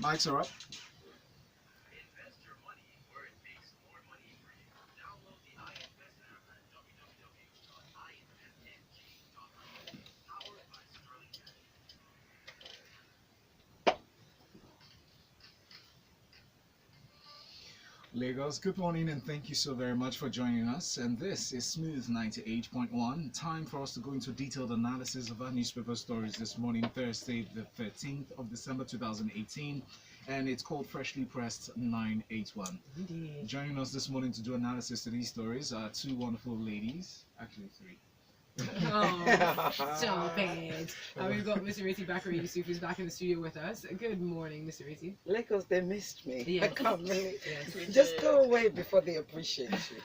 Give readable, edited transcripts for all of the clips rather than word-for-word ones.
Mics are up. Lagos, good morning and thank you so very much for joining us. And this is Smooth 98.1. Time for us to go into detailed analysis of our newspaper stories this morning, Thursday, the 13th of December 2018. And it's called Freshly Pressed 981. Indeed. Joining us this morning to do analysis to these stories are two wonderful ladies, actually three. Oh, stop it. We've got Mr. Ireti, Bakare, Yusuf, who's back in the studio with us. Good morning, Mr. Ireti. Lagos, they missed me. Yes. I can't believe Yes. Just go away before they appreciate you.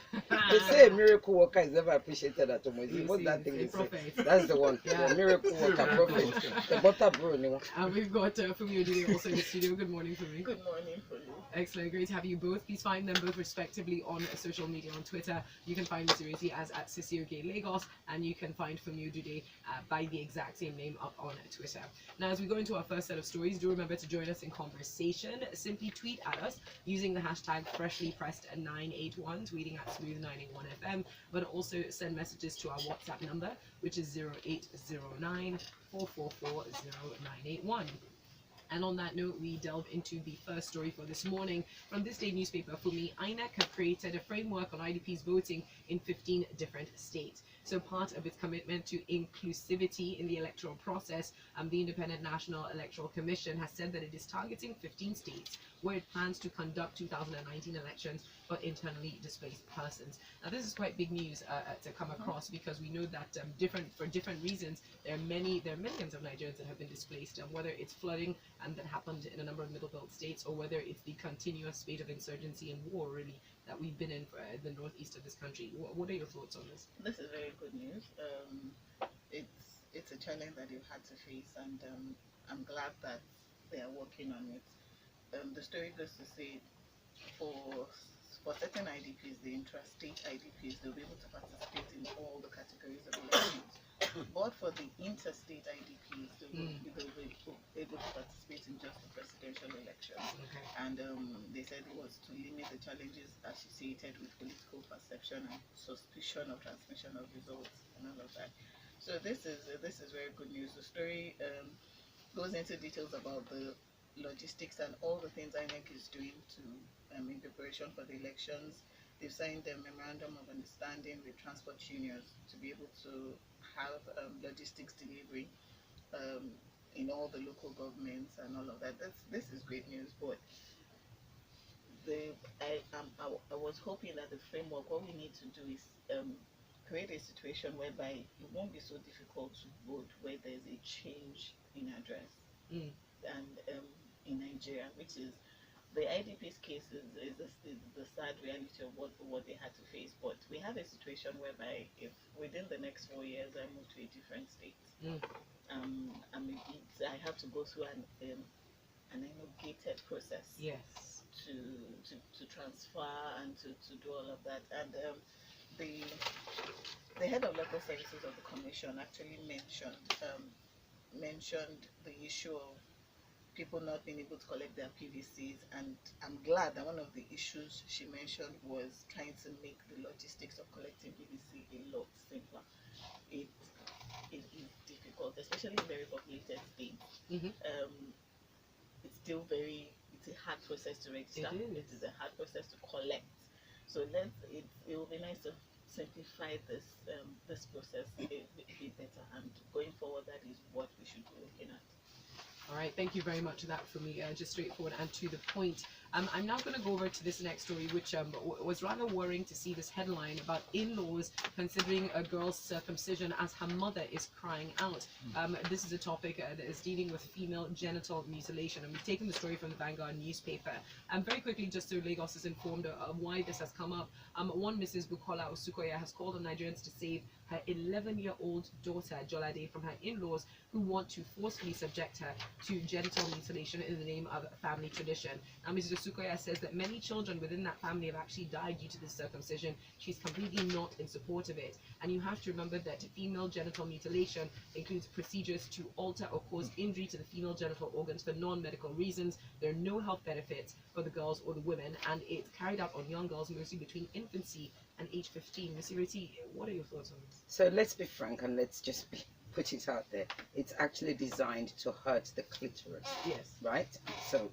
They say a miracle worker is never appreciated at home. What's that thing they say? That's the one. Yeah. The miracle worker, prophet. The butter brew. And we've got Funmi Odude also in the studio. Good morning, Funmi. Good morning, Folu. Excellent. Great to have you both. Please find them both respectively on social media. On Twitter, you can find Mr. Ireti as at Sisioke Lagos, and you can find Funmi Odude by the exact same name up on Twitter. Now, as we go into our first set of stories, do remember to join us in conversation. Simply tweet at us using the hashtag FreshlyPressed981, tweeting at Smooth981FM, but also send messages to our WhatsApp number, which is 0809 444 0981. And on that note, we delve into the first story for this morning from Thisday newspaper. Funmi, INEC have created a framework on IDPs voting in 15 different states. So part of its commitment to inclusivity in the electoral process, the Independent National Electoral Commission has said that it is targeting 15 states where it plans to conduct 2019 elections for internally displaced persons. Now, this is quite big news to come across, because we know that for different reasons, there are millions of Nigerians that have been displaced, whether it's flooding and that happened in a number of middle belt states, or whether it's the continuous spate of insurgency and war, really, that we've been in for the northeast of this country. What are your thoughts on this? This is very good news. It's a challenge that they've had to face, and I'm glad that they are working on it. The story goes to say for certain IDPs, the intrastate IDPs, they'll be able to participate in all the categories of elections. But for the interstate IDPs, they'll be able to participate in just the presidential election. Okay. And they said it was to limit the challenges associated with political perception and suspicion of transmission of results and all of that. So this is very good news. The story goes into details about the logistics and all the things INEC is doing to in preparation for the elections. They've signed a memorandum of understanding with transport unions to be able to have logistics delivery in all the local governments and all of that. This is great news, but I was hoping that the framework, what we need to do is create a situation whereby it won't be so difficult to vote where there's a change in address. And in Nigeria, which is the IDP's case is the sad reality of what they had to face. But we have a situation whereby if within the next 4 years I move to a different state, I have to go through an elongated process. Yes. To transfer and to do all of that. And the head of local services of the commission actually mentioned the issue of people not being able to collect their PVCs, and I'm glad that one of the issues she mentioned was trying to make the logistics of collecting PVC a lot simpler. It is difficult, especially in very populated states. It's still it's a hard process to register. It is a hard process to collect. So it will be nice to simplify this process a bit better, and going forward, that is what we should be looking at. All right, thank you very much for that, for me. Just straightforward and to the point. I'm now going to go over to this next story, which was rather worrying to see this headline about in-laws considering a girl's circumcision as her mother is crying out. This is a topic that is dealing with female genital mutilation, and we've taken the story from the Vanguard newspaper. Very quickly, just so Lagos is informed of why this has come up, one Mrs. Bukola Osukoya has called on Nigerians to save her 11-year-old daughter, Jolade, from her in-laws who want to forcefully subject her to genital mutilation in the name of family tradition. Mrs. Sukoya says that many children within that family have actually died due to this circumcision. She's completely not in support of it. And you have to remember that female genital mutilation includes procedures to alter or cause injury to the female genital organs for non-medical reasons. There are no health benefits for the girls or the women, and it's carried out on young girls mostly between infancy and age 15. Ms. Ireti, what are your thoughts on this? So let's be frank and let's just put it out there. It's actually designed to hurt the clitoris. Yes. Right? So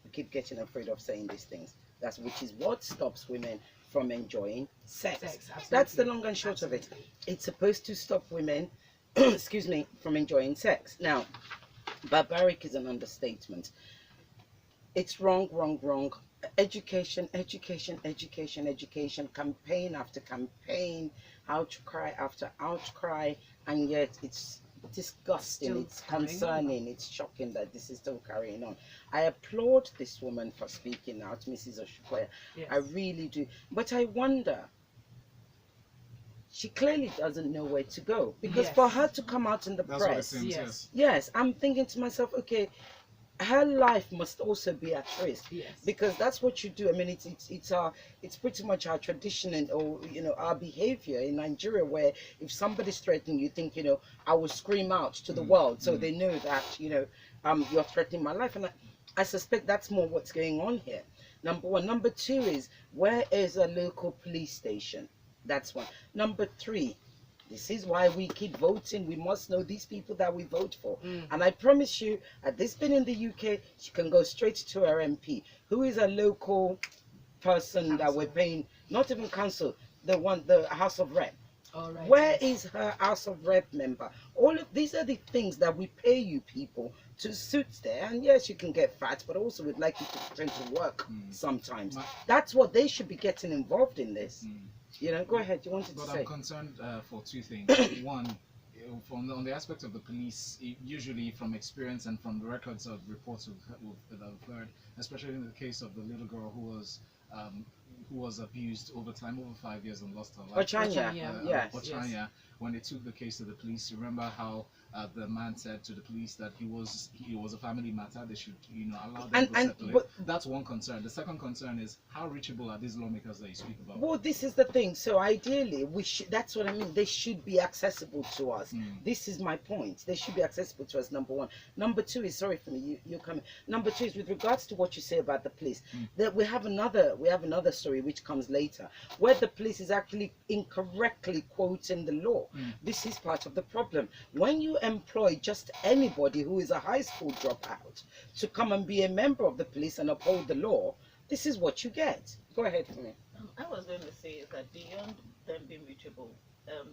we keep getting afraid of saying these things. Which is what stops women from enjoying sex. That's the long and short of it. It's supposed to stop women, excuse me, from enjoying sex. Now, barbaric is an understatement. It's wrong, wrong, wrong. Education, education, education, education, campaign after campaign, outcry after outcry, and yet it's disgusting, Still it's concerning, it's shocking that this is still carrying on. I applaud this woman for speaking out, Mrs. Oshukoya. Yes. I really do. But I wonder, she clearly doesn't know where to go. Because for her to come out in the That's what it press, seems, yes, I'm thinking to myself, okay, her life must also be at risk. Yes. Because that's what you do. I mean, it's pretty much our tradition and, or our behavior in Nigeria, where if somebody's threatening, you think, I will scream out to the world so they know that you're threatening my life. And I suspect that's more what's going on here. Number one. Number two is, where is a local police station? That's one. Number three, this is why we keep voting. We must know these people that we vote for. And I promise you, had this been in the UK, she can go straight to her MP, who is a local person that we're paying, not even council, the House of Rep. Right. Where is her House of Rep member? All of these are the things that we pay you people to suit there. And yes, you can get fat, but also we'd like you to tend to work sometimes. That's what they should be getting involved in this. Go ahead. You wanted to say? But I'm concerned for two things. One, on the aspect of the police, usually from experience and from the records of reports that I've heard, especially in the case of the little girl who was abused over time, over 5 years, and lost her life. Ochanya. When they took the case to the police, remember how the man said to the police that he was a family matter. They should allow them to settle it. That's one concern. The second concern is, how reachable are these lawmakers that you speak about? Well, this is the thing. So ideally, that's what I mean. They should be accessible to us. This is my point. They should be accessible to us. Number one. Number two is, sorry for me, you're coming. Number two is with regards to what you say about the police. That we have another story which comes later, where the police is actually incorrectly quoting the law. This is part of the problem. When you employ just anybody who is a high school dropout to come and be a member of the police and uphold the law, this is what you get. Go ahead for me. I was going to say that beyond them being reachable,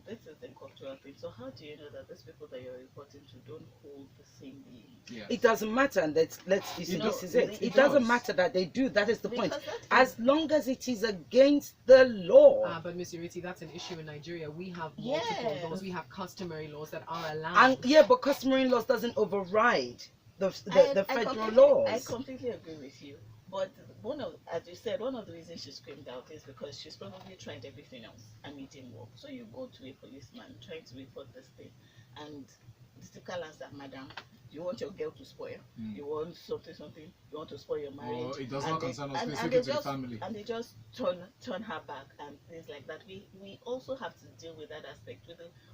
this is the cultural thing. So how do you know that these people that you're reporting to don't hold the same beliefs? Yes. It doesn't matter, and this is it. It doesn't matter that they do. That is the point. As long as it is against the law. But Ms. Ireti, that's an issue in Nigeria. We have multiple laws. We have customary laws that are allowed. And but customary laws doesn't override the federal laws. I completely agree with you. But as you said, one of the reasons she screamed out is because she's probably tried everything else and it didn't work. So you go to a policeman trying to report this thing, and the typical answer, madam, you want your girl to spoil, you want something, you want to spoil your marriage. It does not concern us. Please take it to the family. And they just turn her back and things like that. We also have to deal with that aspect,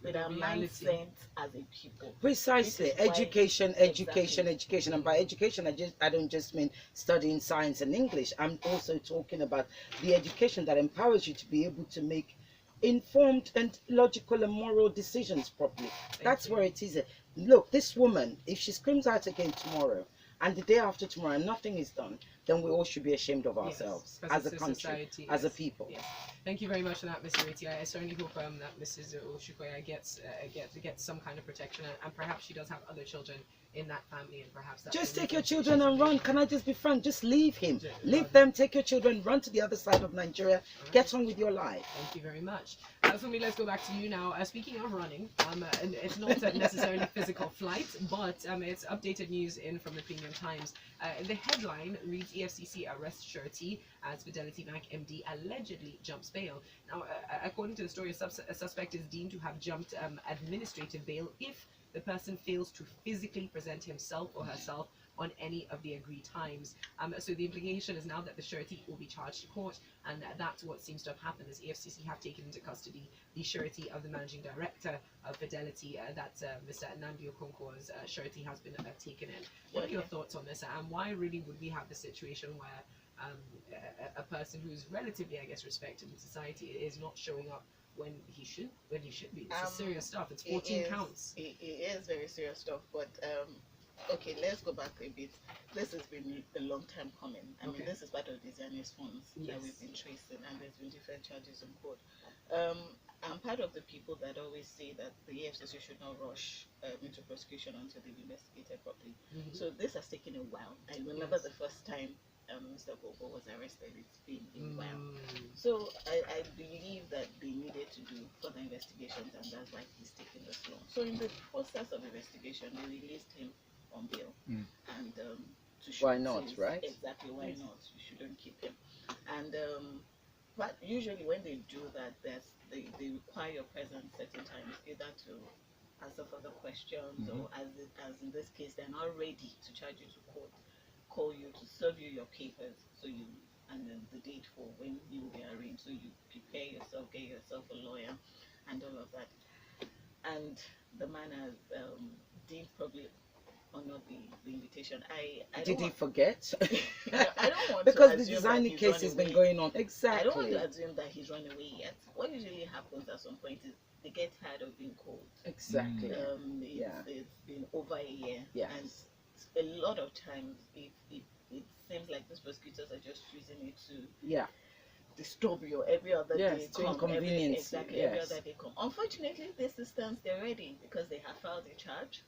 with our mindset as a people. Precisely. Education. And by education, I don't just mean studying science and English. I'm also talking about the education that empowers you to be able to make informed and logical and moral decisions properly. That's where it is. Look, this woman, if she screams out again tomorrow and the day after tomorrow and nothing is done, then we all should be ashamed of ourselves as a country, society, as a people. Yes. Thank you very much for that, Ms. Ireti. I certainly hope that Mrs. Oshukoya gets some kind of protection, and perhaps she does have other children in that family, and perhaps that just take your children and run. Can I just be frank? Just leave him. Leave them, take your children, run to the other side of Nigeria, get on with your life. Thank you very much. Funmi, let's go back to you now. Speaking of running, and it's not necessarily physical flight, but it's updated news in from the Premium Times. The headline reads, EFCC arrests surety as Fidelity Bank MD allegedly jumps bail. Now, according to the story, a suspect is deemed to have jumped administrative bail if the person fails to physically present himself or herself on any of the agreed times. So the implication is now that the surety will be charged to court, and that's what seems to have happened, is EFCC have taken into custody the surety of the managing director of Fidelity, that's Mr. Nnamdi Okonkwo's surety has been taken in. What are your thoughts on this, and why really would we have the situation where a person who's relatively, I guess, respected in society is not showing up when he should be? It's serious stuff. It's 14 counts. It is very serious stuff, but okay, let's go back a bit. This has been a long time coming. I mean, this is part of the Zionist funds that we've been tracing, and there's been different charges in court. I'm part of the people that always say that the EFCC should not rush into prosecution until they've investigated properly. So this has taken a while. I remember the first time Mr. Bobo was arrested. It's been a while. So I believe that they needed to do further investigations, and that's why he's taking this long. So in the process of investigation, they released him on bail, and to show why not, right? Exactly, why not? You shouldn't keep him. And but usually when they do that, they require your presence certain times, either to answer further questions, or as in this case, they're not ready to charge you to court, call you to serve you your papers, and then the date for when you will be arraigned, so you prepare yourself, get yourself a lawyer, and all of that. And the man has did probably honor the invitation. Did he forget? I don't want because to the assume designing that he's case has run been away. going on. Exactly. I don't want to assume that he's run away yet. What usually happens at some point is they get tired of being called. Exactly. It's been over a year. Yes. And a lot of times it seems like these prosecutors are just using it to disturb you every other day. To inconvenience. Every other day come. Unfortunately, this instance they're ready because they have filed a charge.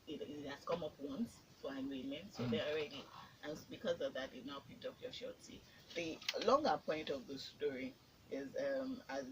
It has come up once for arraignment, so they're ready. And because of that, they've now picked up your surety. The longer point of the story is, as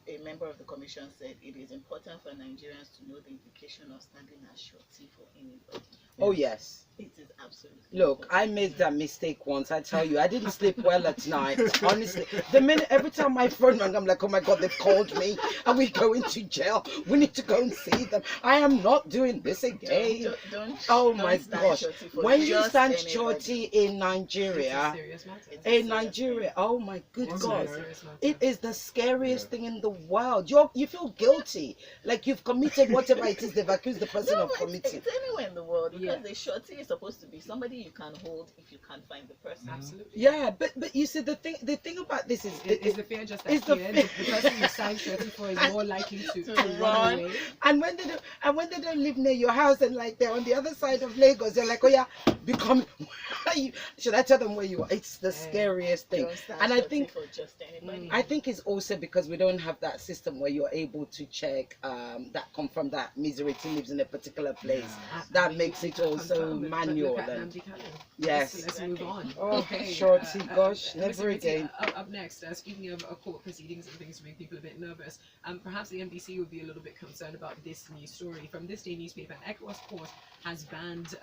a member of the commission said, it is important for Nigerians to know the implication of standing as surety for anybody. Oh yes. It is absolutely. Look, important. I made that mistake once. I tell you, I didn't sleep well at night. Honestly, the minute every time my phone rang, I'm like, oh my God, they've called me. Are we going to jail? We need to go and see them. I am not doing this again. Don't my gosh! When you stand surety in Nigeria, oh my good God, it is the scariest thing in the world. You feel guilty, like you've committed whatever it is they've accused the person of committing. It's anywhere in the world, because the surety is supposed to be somebody you can hold if you can't find the person. Absolutely. Yeah, but you see, the thing about this is the fear just that the person you signed surety for is more likely to run away. And when they don't live near your house and like they're on the other side of Lagos, they're like, oh yeah, should I tell them where you are? It's the scariest thing. And I think it's also because we don't have that system where you're able to check that come from that misery lives in a particular place. That makes it also manual. Yes. Let's move on. Oh, okay. Shorty, gosh, never again. Up next, speaking of court proceedings and things to make people a bit nervous, perhaps the NBC would be a little bit concerned about this news story. From Thisday newspaper, ECOWAS Court has banned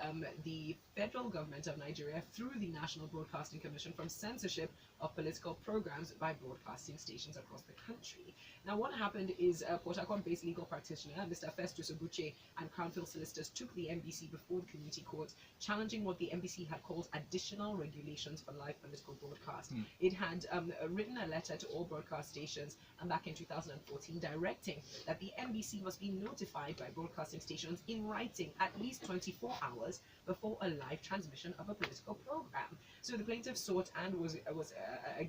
the federal government of Nigeria through the National Broadcasting Commission from censorship of political programs by broadcasting stations across the country. Now, what happened is Port Harcourt-based legal practitioner Mr. Festus Obuche and Crownfield solicitors took the NBC before the community court, challenging what the NBC had called additional regulations for live political broadcast. It had written a letter to all broadcast stations back in 2014 directing that the NBC must be notified by broadcasting stations in writing at least 24 hours before a live transmission of a political program. So the plaintiff sought and was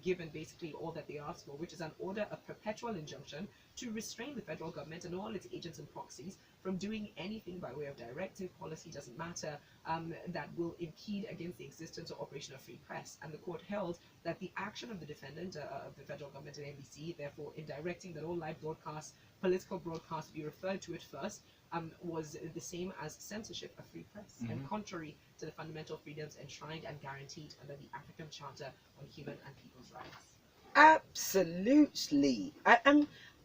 given basically all that they asked for, which is an order of perpetual injunction to restrain the federal government and all its agents and proxies from doing anything by way of directive, policy, doesn't matter, that will impede against the existence or operation of free press. And the court held that the action of the defendant, of the federal government and NBC, therefore in directing that all live broadcasts, political broadcasts be referred to it first, was the same as censorship of free press and contrary to the fundamental freedoms enshrined and guaranteed under the African Charter on Human and People's Rights. Absolutely.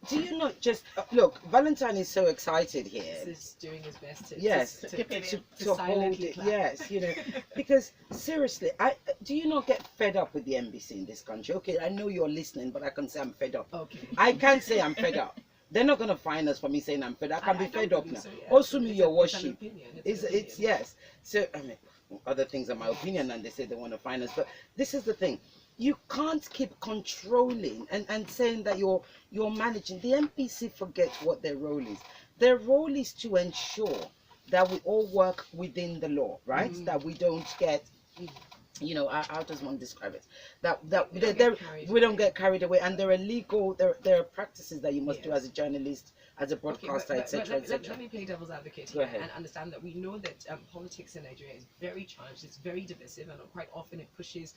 Do you not just look? Valentine is so excited here. He's doing his best to hold it. Clap. Yes, because seriously, do you not get fed up with the NBC in this country? Okay, I know you're listening, but I can say I'm fed up. Okay. I can't say I'm fed up. They're not gonna find us for me saying I'm fed up. I can be fed up now. So, yeah. Also, me your worship. It's an opinion. It's yes. So I mean, other things are my opinion, and they say they want to finance. But this is the thing: you can't keep controlling and saying that you're managing. The NPC forget what their role is. Their role is to ensure that we all work within the law, right? That we don't get, you know, how does one describe it? We don't get carried away, and there are legal, there are practices that you must do as a journalist, as a broadcaster, etc., etc. Let me play devil's advocate Go here ahead. and understand that we know that politics in Nigeria is very charged, it's very divisive, and quite often it pushes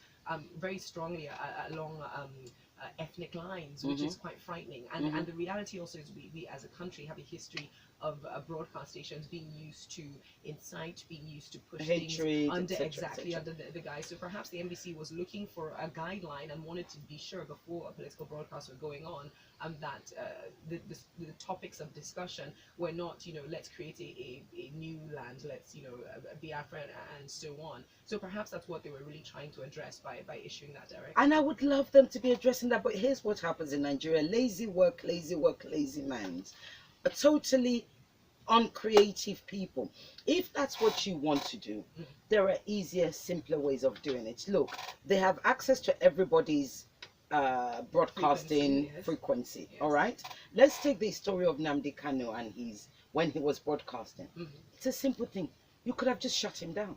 very strongly along ethnic lines, which is quite frightening. And the reality also is we as a country have a history of broadcast stations being used to incite, being used to push Hatred, things under etc. under the guise. So perhaps the NBC was looking for a guideline and wanted to be sure before a political broadcast were going on that the topics of discussion were not, you know, let's create a new land, let's, you know, Biafra and so on. So perhaps that's what they were really trying to address by issuing that directive. And I would love them to be addressing that, but here's what happens in Nigeria: lazy work, lazy minds, a totally uncreative people. If that's what you want to do, there are easier, simpler ways of doing it. Look, they have access to everybody's broadcasting frequency. Yes. All right, let's take the story of Nnamdi Kanu and when he was broadcasting. It's a simple thing. You could have just shut him down.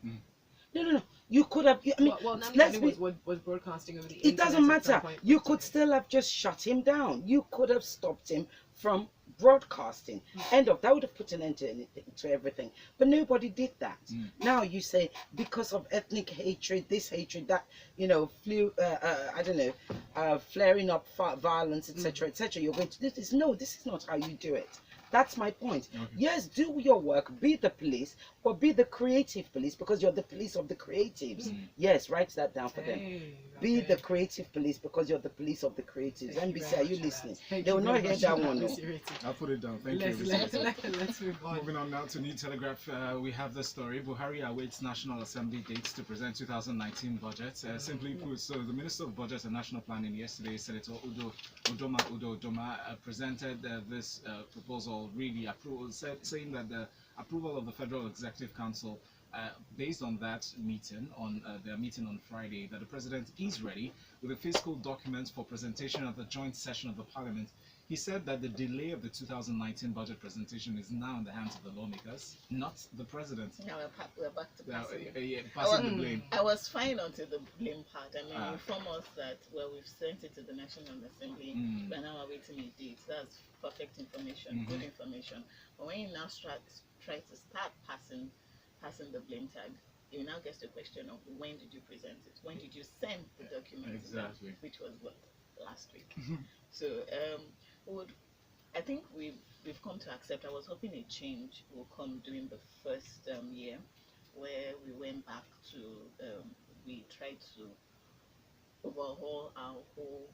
No. You could have. I mean, well, let's Nnamdi be. was broadcasting over the It internet doesn't at matter. some point, You but, could still have just shut him down. You could have stopped him from broadcasting. End of. That would have put an end to anything, to everything. But nobody did that. Now you say because of ethnic hatred, this hatred, that, you know, I don't know, flaring up violence, etc., etc. You're going to do this. No, this is not how you do it. That's my point. Okay. Yes, do your work, be the police, but be the creative police, because you're the police of the creatives. Yes, write that down for them. Be the creative police because you're the police of the creatives. NBC, are you listening? They will not hear that one. No. I'll put it down. Thank you. Let's move on. Moving on now to New Telegraph, we have the story. Buhari awaits National Assembly dates to present 2019 budget. Simply put, so the Minister of Budget and National Planning yesterday, Senator Udoma, presented this proposal, really approval, saying that the approval of the Federal Executive Council, based on that meeting, on their meeting on Friday, that the President is ready with the fiscal documents for presentation at the joint session of the Parliament. He said that the delay of the 2019 budget presentation is now in the hands of the lawmakers, not the President. Now we're back to passing. Passing the blame. I was fine until the blame part. I mean, inform us that, well, we've sent it to the National Assembly, we're now awaiting a date. That's perfect information, good information. But when you now try to start passing the blame tag, you now get the question of when did you present it? When did you send the document? Exactly. Which was what, last week. So I think we've come to accept. I was hoping a change will come during the first year, where we went back to we tried to overhaul our whole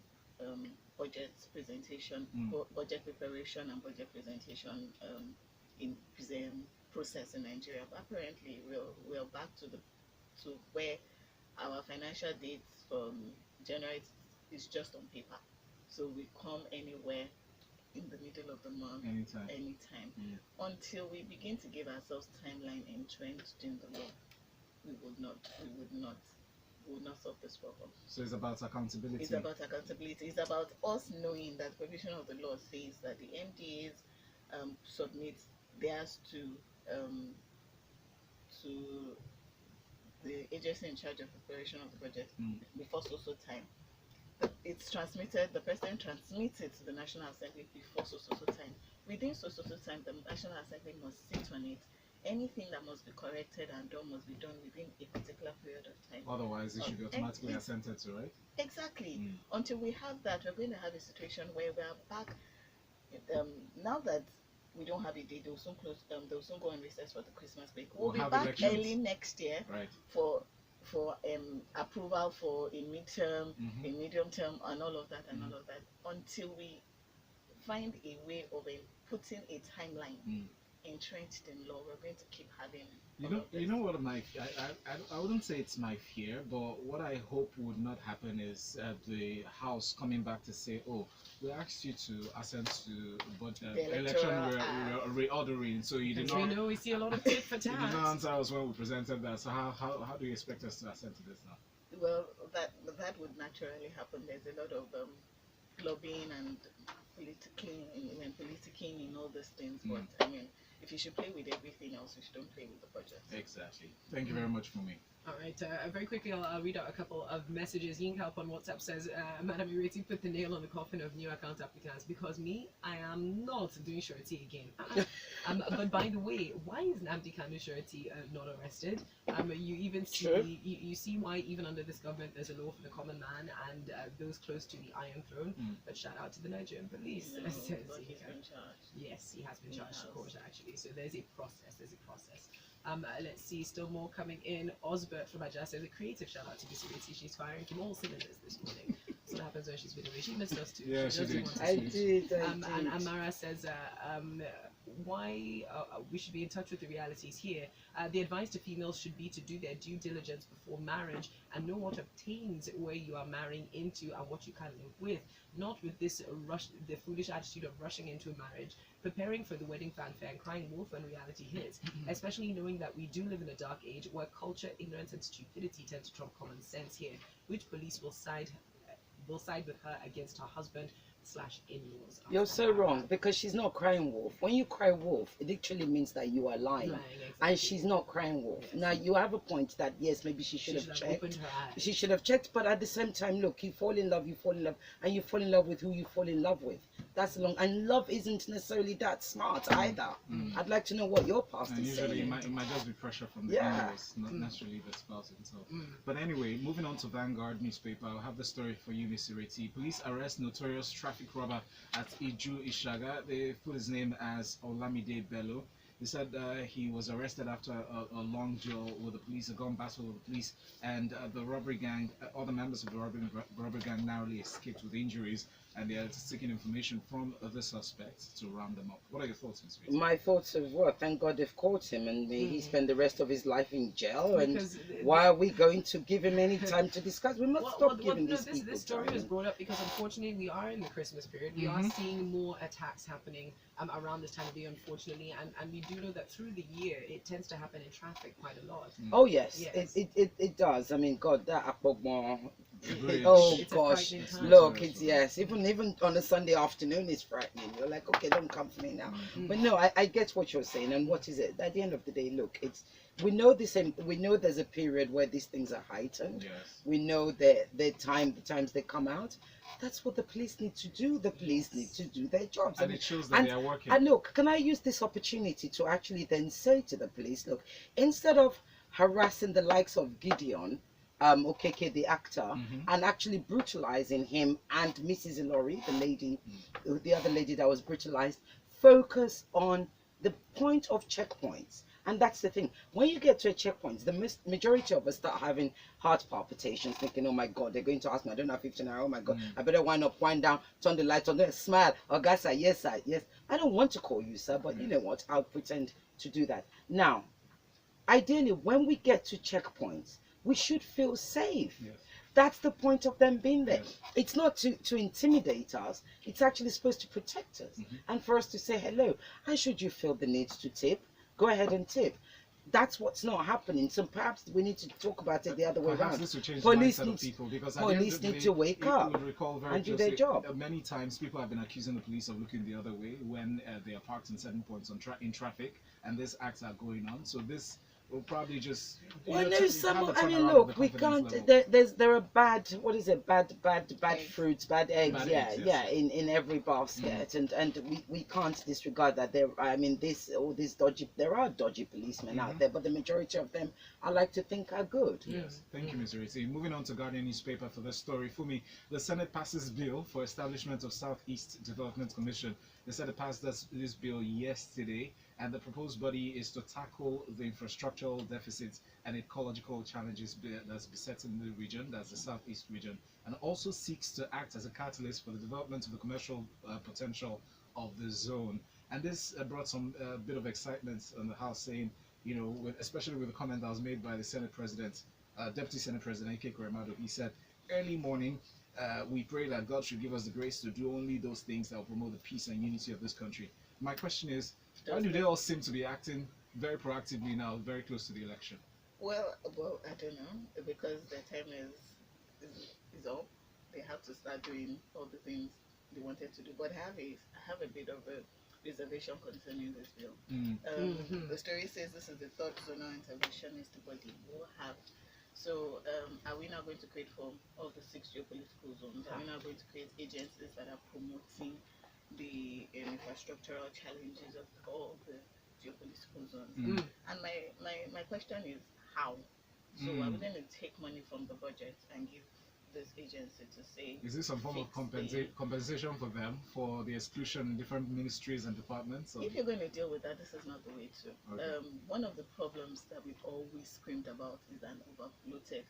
budget presentation, budget preparation and budget presentation in process in Nigeria. But apparently we're back to where our financial dates from January is just on paper. So we come anywhere in the middle of the month, anytime. Until we begin to give ourselves timeline entrenched in the law, we would not solve this problem. So it's about accountability. It's about accountability. It's about us knowing that provision of the law says that the MDAs submit theirs to the agency in charge of preparation of the budget before so time. It's transmitted, the President transmits it to the National Assembly before so time. Within so time, the National Assembly must sit on it. Anything that must be corrected and done must be done within a particular period of time. Otherwise, it should be automatically assented to, right? Exactly. Until we have that, we're going to have a situation where we're back. Now that we don't have a date, they'll soon close. They'll soon go on recess for the Christmas break. We'll be back elections early next year, right, for approval for a midterm, a medium term, and all of that, and all of that, until we find a way of putting a timeline entrenched in law. We're going to keep having. You know what I wouldn't say it's my fear, but what I hope would not happen is the House coming back to say, oh, we asked you to assent to but election reordering, so you did not. We know we see a lot of tit for You did not tat. answer us when we presented that. So how do you expect us to assent to this now? Well, that would naturally happen. There's a lot of lobbying and politicking in all these things. But I mean, if you should play with everything else, you shouldn't play with the budget. Exactly. Thank you very much for me. All right, very quickly, I'll read out a couple of messages. Ying Help on WhatsApp says, Madam Ireti put the nail on the coffin of new account applicants because me, I am not doing surety again. But by the way, why is Nnamdi Kanu surety not arrested? You even see, you see why even under this government there's a law for the common man and those close to the Iron Throne. But shout out to the Nigerian police. Says He's been charged. Yes, he has been charged to court actually. So there's a process. Let's see, still more coming in. Osbert from Aja says a creative shout out to this Ireti. She's firing from all cylinders this morning. That's what happens when she's been away. She missed us too. Yeah, she did. I did. And Amara says why we should be in touch with the realities here. The advice to females should be to do their due diligence before marriage and know what obtains where you are marrying into and what you can live with. Not with this the foolish attitude of rushing into a marriage, preparing for the wedding fanfare and crying wolf when reality hits, especially knowing that we do live in a dark age where culture, ignorance and stupidity tend to trump common sense here. Which police will side with her against her husband / in-laws? You're so wrong because she's not crying wolf. When you cry wolf, it literally means that you are lying. Exactly. And she's not crying wolf. Yes. Now you have a point that yes, maybe she should have checked. Opened her eyes. She should have checked, but at the same time, look, you fall in love, and you fall in love with who you fall in love with. That's long, and love isn't necessarily that smart either. I'd like to know what your pastor And is usually saying. it might just be pressure from the in-laws, not necessarily the spouse himself. But anyway, moving on to Vanguard newspaper, I'll have the story for you, Miss Ireti. Police arrest notorious traffic robber at iju-ishaga. They put his name as Olamide Bello. They said he was arrested after a long duel with the police, a gun battle with the police, and the robbery gang, other members of the robbery gang narrowly escaped with injuries, and they are seeking information from the suspects to round them up. What are your thoughts, Ms. Reed? My thoughts of what? Thank God they've caught him, and may he spend the rest of his life in jail. Because And why are we going to give him any time to discuss? We must stop giving these people this story time. was brought up because unfortunately we are in the Christmas period. We are seeing more attacks happening around this time of year, unfortunately, and we do know that through the year it tends to happen in traffic quite a lot. Oh yes, Yes. it does. I mean, God, that Akpogmo. Bridge. Oh It's a gosh, frightening time. look, it's yes. Even on a Sunday afternoon, it's frightening. You're like, okay, don't come for me now. But no, I get what you're saying. And what is it? At the end of the day, look, we know this. We know there's a period where these things are heightened. Yes. We know the times they come out. That's what the police need to do. The police need to do their jobs. And it shows that they are working. And look, can I use this opportunity to actually then say to the police, look, instead of harassing the likes of Gideon, Okeke, the actor, and actually brutalizing him and Mrs. Ilori, the other lady that was brutalized, focus on the point of checkpoints. And that's the thing. When you get to a checkpoint, the majority of us start having heart palpitations, thinking, oh my God, they're going to ask me, I don't have 15 hours, oh my God, I better wind up, wind down, turn the lights on, smile, oh God, sir, yes, sir, yes. I don't want to call you, sir, but you know what, I'll pretend to do that. Now, ideally, when we get to checkpoints, we should feel safe. Yes. That's the point of them being there. Yes. It's not to intimidate us. It's actually supposed to protect us and for us to say hello. And should you feel the need to tip, go ahead and tip. That's what's not happening. So perhaps we need to talk about it the other way Perhaps around. this will change Police the mindset of needs- people, because police need to wake up and do their job. Many times people have been accusing the police of looking the other way when they are parked in certain points in traffic, and these acts are going on. So this will probably just Well, no, have a I mean, turnaround look, of the we confidence can't. level. There are bad. What is it? Bad Eggs. fruits, bad eggs. Bad Yeah, eggs, yes. yeah. In every basket, and we can't disregard that. There, I mean, there are dodgy policemen out there, but the majority of them, I like to think, are good. Yes, thank you, Ms. Ireti. Moving on to Guardian newspaper for this story. Funmi, the Senate passes bill for establishment of Southeast Development Commission. They said it passed this bill yesterday, and the proposed body is to tackle the infrastructural deficits and ecological challenges that's besetting the region, that's the Southeast region, and also seeks to act as a catalyst for the development of the commercial potential of the zone. And this brought some bit of excitement on the House, saying, especially with the comment that was made by the Senate President, Deputy Senate President Ike Kuremadu. He said, early morning, we pray that God should give us the grace to do only those things that will promote the peace and unity of this country. My question is, why do they all seem to be acting very proactively now, very close to the election? Well, I don't know, because the time is up. They have to start doing all the things they wanted to do. But I have a bit of a reservation concerning this bill. The story says this is the third zonal interventionist body we'll have. So are we now going to create for all the 6 geopolitical zones? Are we now going to create agencies that are promoting the infrastructural challenges of all the geopolitical zones? And my question is how? So are we going to take money from the budget and give this agency to say, is this some form of compensation for them for the exclusion in different ministries and departments? Or? If you're going to deal with that, this is not the way to. Okay. One of the problems that we've always screamed about is an overbloated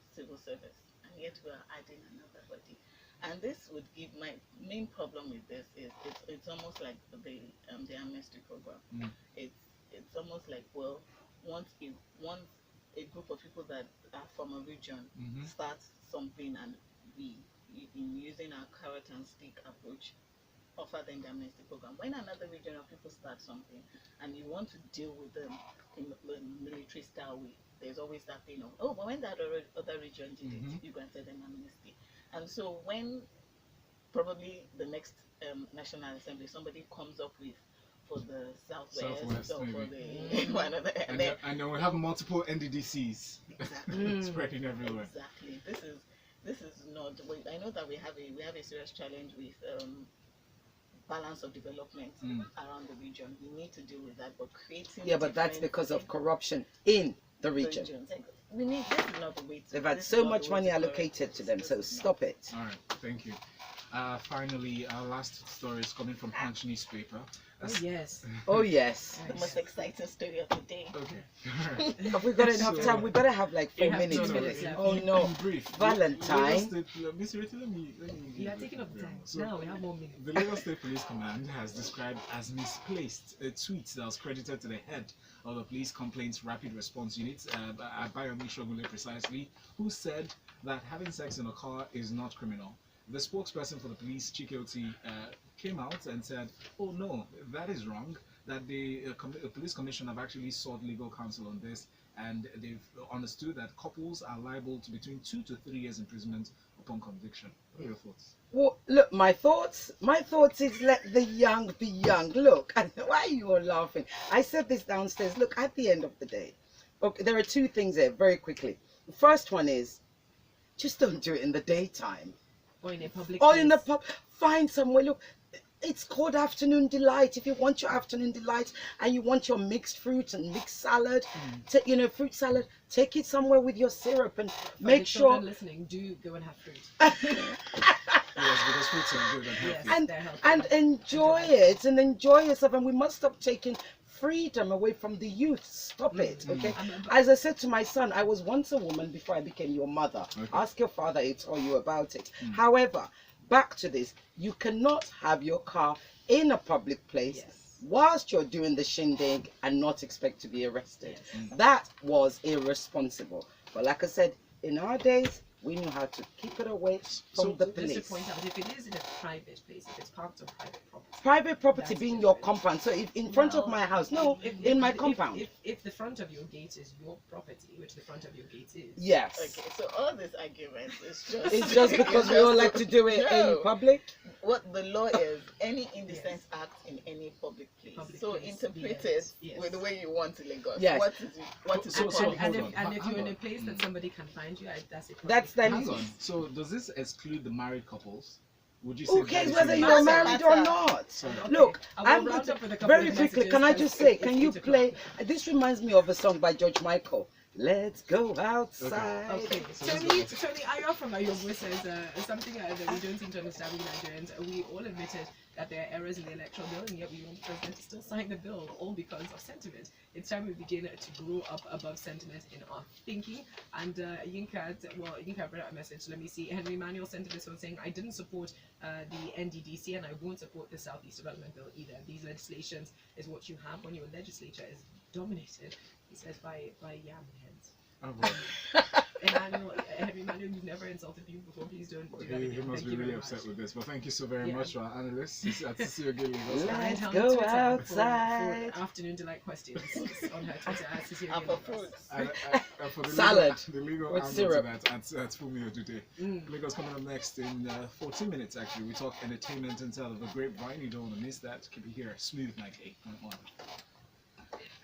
civil service, and yet we are adding another body. And this would give, my main problem with this is it's almost like the amnesty program. It's almost like, well, once a group of people that are from a region starts something, and we, in using our carrot and stick approach, offer them the amnesty program. When another region of people start something and you want to deal with them in a military style way, there's always that thing of, oh, but when that other region did it, you granted them amnesty. And so when probably the next National Assembly, somebody comes up with, for the Southwest or for the one other, and then we have multiple NDDCs spreading everywhere. Exactly. This is not. I know that we have a serious challenge with balance of development around the region. We need to deal with that, but creating. Yeah, but that's because of corruption in the region. We need. This is not the way to. They've had so much money allocated to them, so stop it. All right, thank you. Finally, our last story is coming from Punch newspaper. Oh yes. Oh yes. The most exciting story of the day. Okay. All right. Have we got enough time? We better have like 4 minutes no, for no, this. yeah. Oh no. Brief. Valentine. Miss Ireti, let me You are taking up the time. So, Now we have 1 minute. the Lagos State Police Command has described as misplaced a tweet that was credited to the head of the Police Complaints Rapid Response Unit, Abayomi Shogunle precisely, who said that having sex in a car is not criminal. The spokesperson for the police, Chikeoti, came out and said, oh no, that is wrong, that the police commission have actually sought legal counsel on this, and they've understood that couples are liable to between 2 to 3 years imprisonment upon conviction. What are your thoughts? Well, look, my thoughts is let the young be young. Look, and why are you all laughing? I said this downstairs. Look, at the end of the day, okay, there are 2 things there very quickly. The first one is, just don't do it in the daytime. Or in a public Or place. in the pub. Find somewhere. Look, it's called afternoon delight. If you want your afternoon delight and you want your mixed fruit and mixed salad, fruit salad, take it somewhere with your syrup and For make the sure. children listening, do go and have fruit. Yes, because fruits are good and healthy. Yes, they're healthy. and enjoy it and enjoy yourself. And we must stop taking freedom away from the youth. Stop it, okay? As I said to my son, I was once a woman before I became your mother. Okay. Ask your father, he'll tell you about it. However, back to this, you cannot have your car in a public place whilst you're doing the shindig and not expect to be arrested. That was irresponsible. But like I said, in our days, we knew how to keep it away from the Just police. to point out, if it is in a private place, if it's parked on private property. Private property That's being your different. compound. So if in front of my house, no, in my compound. If the front of your gate is your property, which the front of your gate is. Yes. Okay, so all this argument is just. It's just because we all like to do it in public. What the law is, any indecent act in any public place. Public so place, interpret yes, it with the way you want to Lagos. Yes. What is So- the so- point? hold on. And if you're in Hang a place that somebody can find you, that's it. That's the Hang on. So does this exclude the married couples? Would you say Who that cares is whether a- you're Doesn't married or matter. not? Sorry. Look, I will I'm round going up with a to couple very of quickly. messages Can I because just say? it's Can you 8 o'clock. play? This reminds me of a song by George Michael. Let's go outside. Okay, So Tony, let's Ayo from Ayo says something that we don't seem to understand with Nigerians. We all admitted that there are errors in the electoral bill, and yet we want the president to still sign the bill, all because of sentiment. It's time we begin to grow up above sentiment in our thinking. And Yinka read out a message. Let me see. Henry Manuel sent this one saying, I didn't support the NDDC and I won't support the Southeast Development Bill either. These legislations is what you have when your legislature is dominated, he says, by yam heads. Oh, boy. Henry Manuel, you've never insulted people before. Please don't do that He again. must Thank be you really very upset much. with this. But thank you so very much to our analysts. It's at Cecile Gilly. Let's On go Twitter outside. for afternoon delight questions on her Twitter at Cecilia And for Gilly. fruits. And for the Salad the legal with angle syrup. to that, at Funmi Odude. Lagos coming up next in 14 minutes, actually. We talk entertainment and tell of a grapevine. You don't want to miss that. Keep it here. Smooth 98.1.